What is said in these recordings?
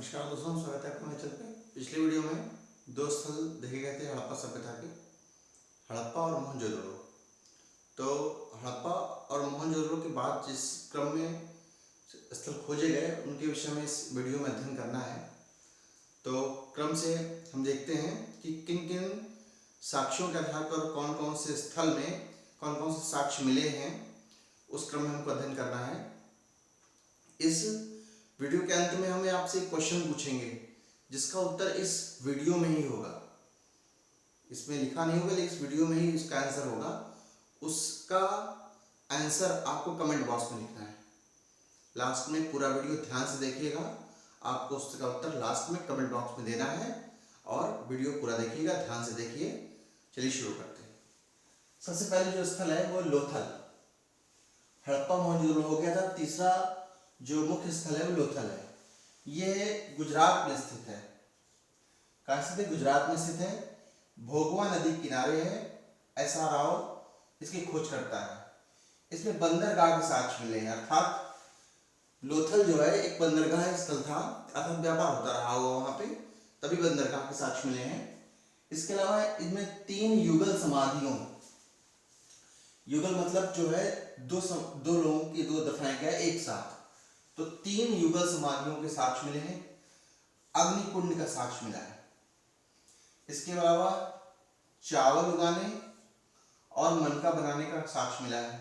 नमस्कार दोस्तों, स्वागत है आपका मेरे चैनल पे। पिछले वीडियो में दो स्थल देखे गए थे हड़प्पा सभ्यता के, हड़प्पा और मोहनजोदड़ो। तो हड़प्पा और मोहनजोदड़ो के बाद जिस क्रम में स्थल खोजे गए उनके विषय में इस वीडियो में अध्ययन करना है। तो क्रम से हम देखते हैं कि किन किन साक्ष्यों के आधार पर कौन कौन से स्थल में कौन कौन से साक्ष्य मिले हैं, उस क्रम में हमको अध्ययन करना है। इस वीडियो के अंत में हमें आपसे एक क्वेश्चन पूछेंगे जिसका उत्तर इस वीडियो में ही होगा। इसमें लिखा नहीं होगा, लेकिन इस वीडियो में ही उसका आंसर होगा। उसका आंसर आपको कमेंट बॉक्स में लिखना है। लास्ट में पूरा वीडियो ध्यान से देखिएगा, आपको उसका उत्तर लास्ट में कमेंट बॉक्स में देना है और वीडियो पूरा देखिएगा, ध्यान से देखिए। चलिए शुरू करते हैं। सबसे पहले जो स्थल है वो लोथल, हड़प्पा मोहनजोदड़ो हो गया था। तीसरा जो मुख्य स्थल है वो लोथल है। ये गुजरात में स्थित है। कहाँ स्थित है? गुजरात में स्थित है। भोगवा नदी किनारे है। एस.आर. राव इसकी खोज करता है। इसमें बंदरगाह के साक्ष्य मिले हैं, अर्थात लोथल जो है एक बंदरगाह स्थल था, अर्थात व्यापार होता रहा होगा वहां पे, तभी बंदरगाह के साक्ष्य मिले हैं। इसके अलावा इसमें 3 युगल समाधियों, युगल मतलब जो है दो लोगों की 2 दफनाए गए एक साथ, तो 3 युगल समाधियों के साक्ष्य मिले हैं। अग्निकुंड का साक्ष्य मिला है। इसके अलावा चावल उगाने और मनका बनाने का साक्ष्य मिला है।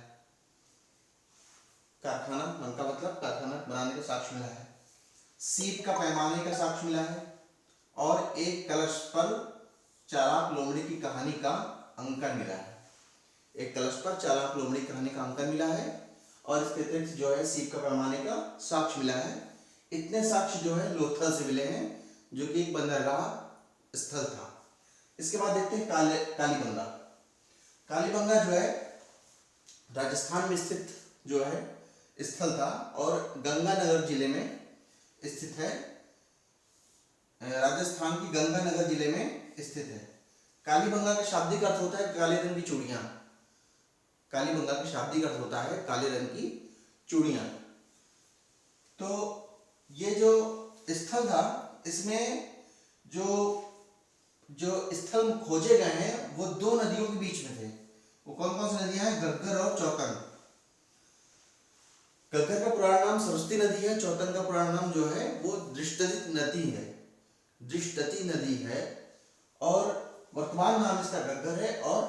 कारखाना, मनका मतलब कारखाना बनाने का साक्ष्य मिला है। सीप का पैमाने का साक्ष्य मिला है और एक कलश पर चालाक लोमड़ी की कहानी का अंकन मिला है। एक कलश पर चालाक लोमड़ी कहानी का अंकन मिला है और इसके अतिरिक्त जो है सीप का पैमाने का साक्ष्य मिला है। इतने साक्ष्य जो है लोथल से मिले हैं, जो कि एक बंदरगाह स्थल था। इसके बाद देखते हैं कालीबंगा। कालीबंगा जो है राजस्थान में स्थित जो है स्थल था और गंगानगर जिले में स्थित है। राजस्थान की गंगानगर जिले में स्थित है। कालीबंगा का शाब्दिक अर्थ होता है काले रंग की चूड़ियां। कालीबंगा का शाब्दिक अर्थ होता है काले रंग की चूड़ियां। तो ये जो स्थल था, इसमें जो स्थल खोजे गए हैं वो 2 नदियों के बीच में थे। वो कौन कौन सी नदियां हैं? गग्गर और चौतन। गग्गर का पुराना नाम सरस्वती नदी है। चौतन का पुराना नाम जो है वो दृष्टति नदी है। दृष्टति नदी है और वर्तमान नाम इसका गग्गर है और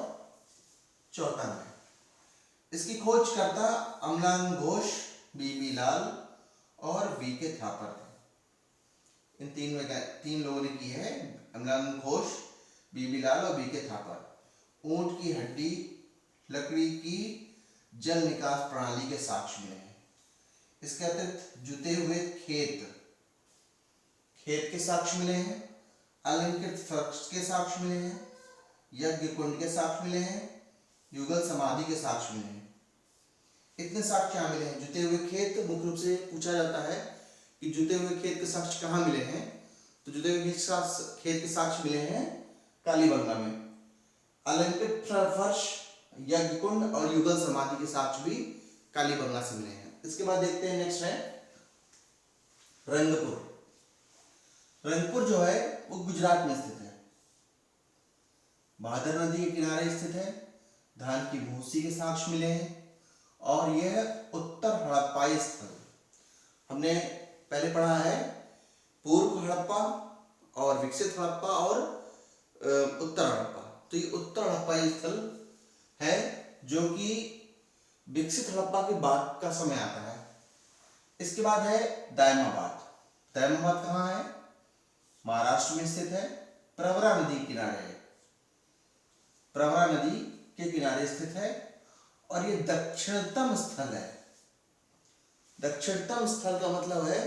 चौतन है। इसकी खोज करता अमलान घोष, बीबी लाल और वी.के. थापर थे। इन 3 लोगों ने की है, अमलान घोष, बीबी लाल और वी.के. थापर। ऊंट की हड्डी, लकड़ी की जल निकास प्रणाली के साक्ष्य मिले हैं। इसके अतिरिक्त जुते हुए खेत के साक्ष्य मिले हैं। अलंकृत फर्श के साक्ष्य मिले हैं। यज्ञ कुंड के साक्ष्य मिले हैं। युगल समाधि के साक्ष्य मिले हैं। इतने साक्ष्य यहाँ मिले हैं। जुते हुए खेत, मुख्य रूप से पूछा जाता है कि जुते हुए खेत के साक्ष्य कहाँ मिले हैं, तो जुते हुए खेत के साक्ष्य मिले हैं कालीबंगा में। अलंकृत फर्श, यज्ञ कुंड और युगल समाधि के साक्ष्य भी कालीबंगा से मिले हैं। इसके बाद देखते हैं, नेक्स्ट है रंगपुर। रंगपुर जो है वो गुजरात में स्थित है। भादर नदी के किनारे स्थित है। धान की भूसी के साक्ष्य मिले हैं और यह उत्तर हड़प्पाई स्थल, हमने पहले पढ़ा है पूर्व हड़प्पा और विकसित हड़प्पा और उत्तर हड़प्पा। तो ये उत्तर हड़प्पाई स्थल है जो कि विकसित हड़प्पा के बाद का समय आता है। इसके बाद है दायमाबाद। दायमाबाद कहाँ है? महाराष्ट्र में स्थित है। प्रवरा नदी किनारे है। प्रवरा नदी के किनारे स्थित है और ये दक्षिणतम स्थल है। दक्षिणतम स्थल का मतलब है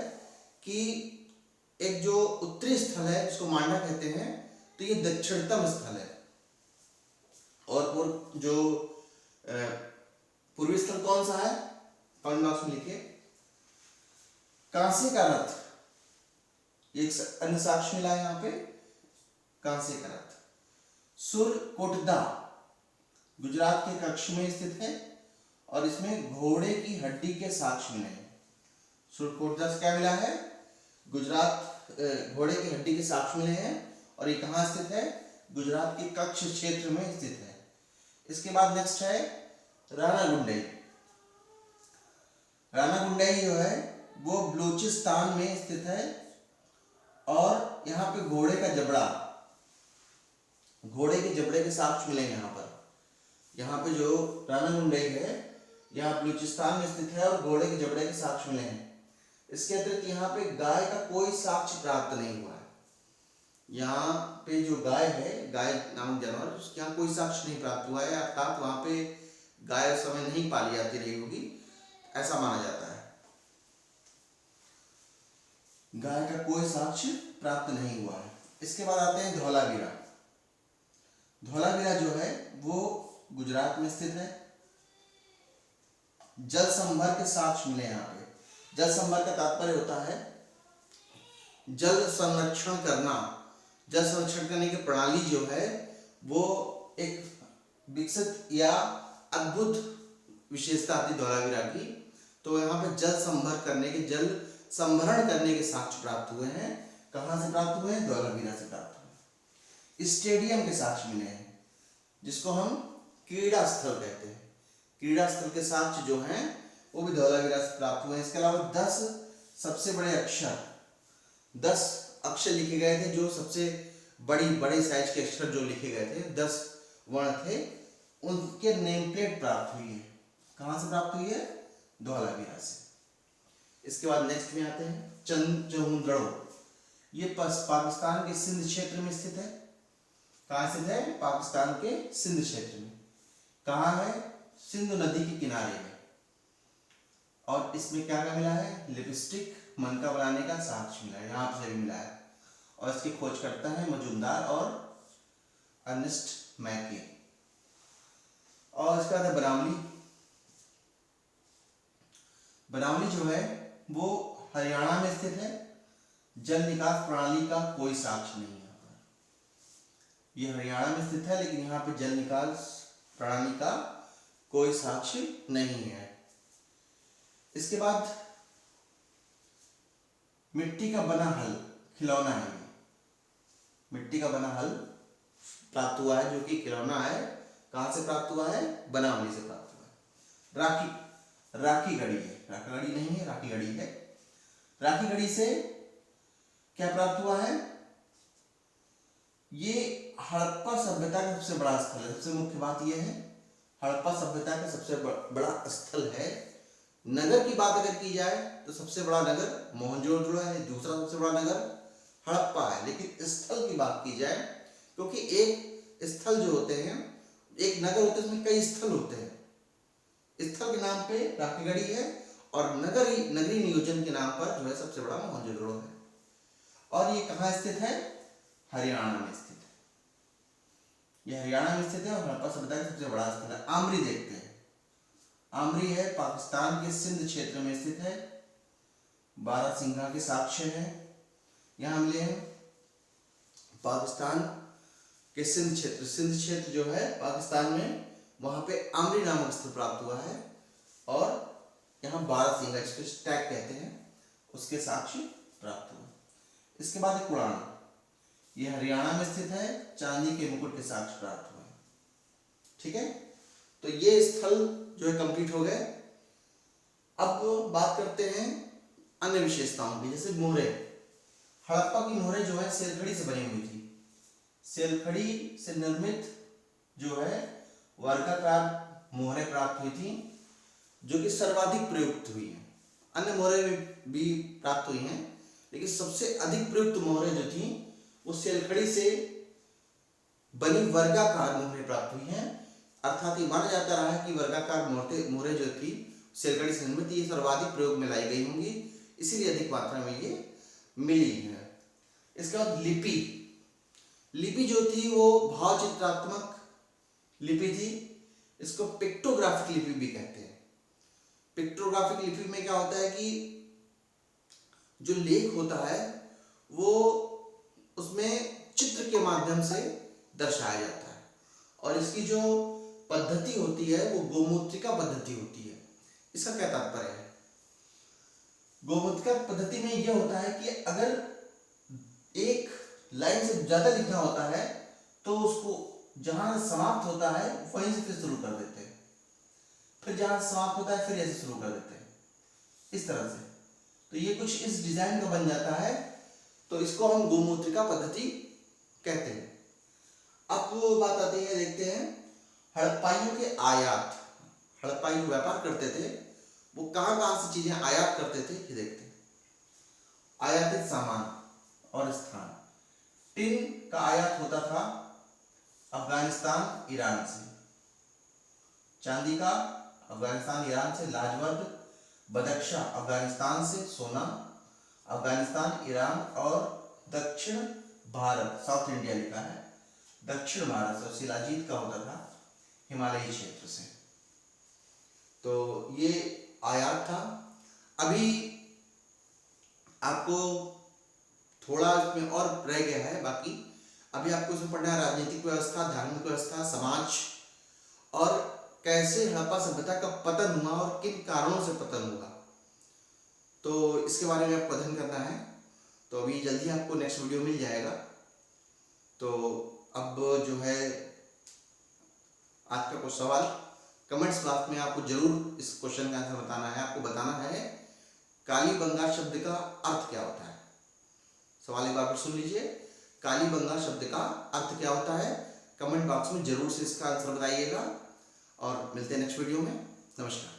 कि एक जो उत्तरी स्थल है जिसको मांडा कहते हैं, तो ये दक्षिणतम स्थल है। और जो पूर्वी स्थल कौन सा है? कमेंट बॉक्स में लिखिए। कांसे का रथ, एक अन्य साक्ष्य मिला है यहाँ पे, कांसे का रथ। सुरकोटदा गुजरात के कच्छ में स्थित है और इसमें घोड़े की हड्डी के साक्ष्य मिले हैं। सुरकोटदा से क्या मिला है? गुजरात घोड़े की हड्डी के साक्ष्य मिले हैं और ये कहाँ स्थित है? गुजरात के कच्छ क्षेत्र में स्थित है। इसके बाद नेक्स्ट है राणा गुंडई। राणा गुंडई जो है वो बलूचिस्तान में स्थित है और यहाँ पे घोड़े के जबड़े के साक्ष्य मिलेंगे यहाँ पर। यहाँ पे जो राणा गुंडई है यहाँ बलूचिस्तान में स्थित है और घोड़े के जबड़े के साक्ष्य मिले हैं। इसके अतिरिक्त यहाँ पे गाय का कोई साक्ष्य प्राप्त नहीं हुआ है। यहाँ पे जो गाय है, गाय नामक जानवर, उसके यहाँ कोई साक्ष्य नहीं प्राप्त हुआ है, अर्थात वहां पे गाय उस समय नहीं पाली जाती रही होगी, ऐसा माना जाता है। गाय का कोई साक्ष्य प्राप्त नहीं हुआ है। इसके बाद आते हैं धौलावीरा। धौलावीरा जो है वो गुजरात में स्थित है। जल संभर के साक्ष्य मिले यहाँ पे। जल संभर का तात्पर्य होता है जल संरक्षण करना। जल संरक्षण करने की प्रणाली जो है वो एक विकसित या अद्भुत विशेषता थी धौलावीरा की। तो यहाँ पे जल संभरण करने के साक्ष्य प्राप्त हुए हैं। कहाँ से प्राप्त हुए हैं? धौलावीरा से प्राप्त हुए। स्टेडियम के साक्ष्य मिले हैं जिसको हम क्रीड़ा स्थल कहते हैं। क्रीड़ा स्थल के साक्ष्य जो हैं वो भी धौलावीरा से प्राप्त हुए हैं। इसके अलावा 10 सबसे बड़े अक्षर, 10 अक्षर लिखे गए थे जो सबसे बड़े साइज के अक्षर जो लिखे गए थे, 10 वर्ण थे, उनके नेम प्लेट प्राप्त हुई है। कहाँ से प्राप्त हुई है? धौलावीरा से। इसके बाद नेक्स्ट में आते हैं चंद्रहुंदड़ो। ये पाकिस्तान के सिंध क्षेत्र में स्थित है। कहाँ स्थित है? पाकिस्तान के सिंध क्षेत्र में। कहाँ है? सिंधु नदी के किनारे में। और इसमें क्या क्या मिला है? लिपस्टिक मनका बनाने का साक्ष्य मिला है, यहाँ से भी मिला है। और इसकी खोज करता है मजूमदार और अर्नेस्ट मैके। और इसका था बनावली। बनावली जो है वो हरियाणा में स्थित है। जल निकास प्रणाली का कोई साक्ष्य नहीं है यहाँ पर। ये हरियाणा में स्थित है लेकिन यहाँ पे जल निकास प्रणाली का कोई साक्ष्य नहीं है। इसके बाद मिट्टी का बना हल खिलौना है। मिट्टी का बना हल प्राप्त हुआ है जो कि खिलौना है। कहाँ से प्राप्त हुआ है? बनावली से प्राप्त हुआ है। राखी गढ़ी है, राखी गढ़ी नहीं है, राखी गढ़ी है। राखी गढ़ी से क्या प्राप्त हुआ है? ये हड़प्पा सभ्यता का सबसे बड़ा स्थल है। सबसे मुख्य बात यह है हड़प्पा सभ्यता का सबसे बड़ा स्थल है। नगर की बात अगर की जाए तो सबसे बड़ा नगर मोहनजोदड़ो है, दूसरा सबसे बड़ा नगर हड़प्पा है। लेकिन स्थल की बात की जाए, क्योंकि एक स्थल जो होते हैं, एक नगर होते हैं, उसमें कई स्थल होते हैं। स्थल के नाम पे राखीगढ़ी है और नगरीय नियोजन के नाम पर जो है सबसे बड़ा मोहनजोदड़ो है। और ये कहाँ स्थित है? हरियाणा में स्थित है। ये हरियाणा में स्थित है और हड़प्पा सभ्यता का सबसे बड़ा स्थल है। आमरी देखते हैं। आमरी है पाकिस्तान के सिंध क्षेत्र में स्थित है। बारासिंगा के साक्ष्य है यहाँ मिले हैं। पाकिस्तान के सिंध क्षेत्र जो है पाकिस्तान में, वहां पे आमरी नामक स्थल प्राप्त हुआ है और यहाँ बारासिंगा, जिसको स्टैग कहते हैं, उसके साक्ष्य प्राप्त हुए। इसके बाद एक कुरान, ये हरियाणा में स्थित है। चांदी के मुकुट के साक्ष्य प्राप्त हुए। ठीक है, तो ये स्थल जो है कंप्लीट हो गए। अब बात करते हैं अन्य विशेषताओं की, जैसे मोहरे। हड़प्पा की मोहरे जो है सेलखड़ी से बनी हुई थी। सेलखड़ी से निर्मित जो है वर्गाकार मोहरे प्राप्त हुई थी, जो कि सर्वाधिक प्रयुक्त हुई है। अन्य मोहरे भी प्राप्त हुई हैं, लेकिन सबसे अधिक प्रयुक्त मोहरे जो थी वो सेलखड़ी से बनी वर्गाकार मोहरे प्राप्त हुई हैं। अर्थात ये माना जाता रहा है कि वर्गाकार मोहरे जो थी सेलखड़ी से निर्मित, ये सर्वाधिक प्रयोग में लाई गई होंगी, इसीलिए अधिक मात्रा में ये मिली है। इसके बाद लिपि जो थी वो भावचित्रात्मक लिपि थी। इसको पिक्टोग्राफिक लिपि भी कहते हैं। पिक्टोग्राफिक लिपि में क्या होता है कि जो लेख होता है वो उसमें चित्र के माध्यम से दर्शाया जाता है, और इसकी जो पद्धति होती है वो गोमुद्रिका पद्धति होती है। इसका क्या तात्पर्य है? गोमुद्रिका पद्धति में यह होता है कि अगर एक लाइन से ज्यादा लिखना होता है तो उसको जहां समाप्त होता है वहीं से फिर शुरू कर देते हैं, फिर जहां समाप्त होता है फिर ऐसे शुरू कर देते हैं, इस तरह से। तो ये कुछ इस डिजाइन का बन जाता है, तो इसको हम गोमुद्रिका पद्धति कहते हैं। अब वो बात आती है, देखते हैं हड़प्पाइयों के आयात। हड़प्पाई जो व्यापार करते थे वो कहां कहां से चीजें आयात करते थे, ये देखते हैं। आयातित सामान और स्थान। टिन का आयात होता था अफगानिस्तान ईरान से, चांदी का अफगानिस्तान ईरान से, लाजवर्द बदख्शा अफगानिस्तान से, सोना अफगानिस्तान ईरान और दक्षिण भारत, साउथ इंडिया लिखा है, दक्षिण भारत से, शिलाजीत का होता था हिमालयी क्षेत्र से। तो ये आयात था। अभी आपको थोड़ा इसमें और रह गया है बाकी। अभी आपको इसमें पढ़ना है राजनीतिक व्यवस्था, धार्मिक व्यवस्था, समाज, और कैसे हड़प्पा सभ्यता का पतन हुआ और किन कारणों से पतन हुआ, तो इसके बारे में आपको अध्ययन करना है। तो अभी जल्दी आपको नेक्स्ट वीडियो मिल जाएगा। तो अब जो है आज का कुछ सवाल कमेंट्स बॉक्स में आपको जरूर इस क्वेश्चन का आंसर बताना है। आपको बताना है कालीबंगा शब्द का अर्थ क्या होता है। सवाल एक बार फिर सुन लीजिए, कालीबंगा शब्द का अर्थ क्या होता है। कमेंट बॉक्स में जरूर से इसका आंसर बताइएगा और मिलते हैं नेक्स्ट वीडियो में। नमस्कार।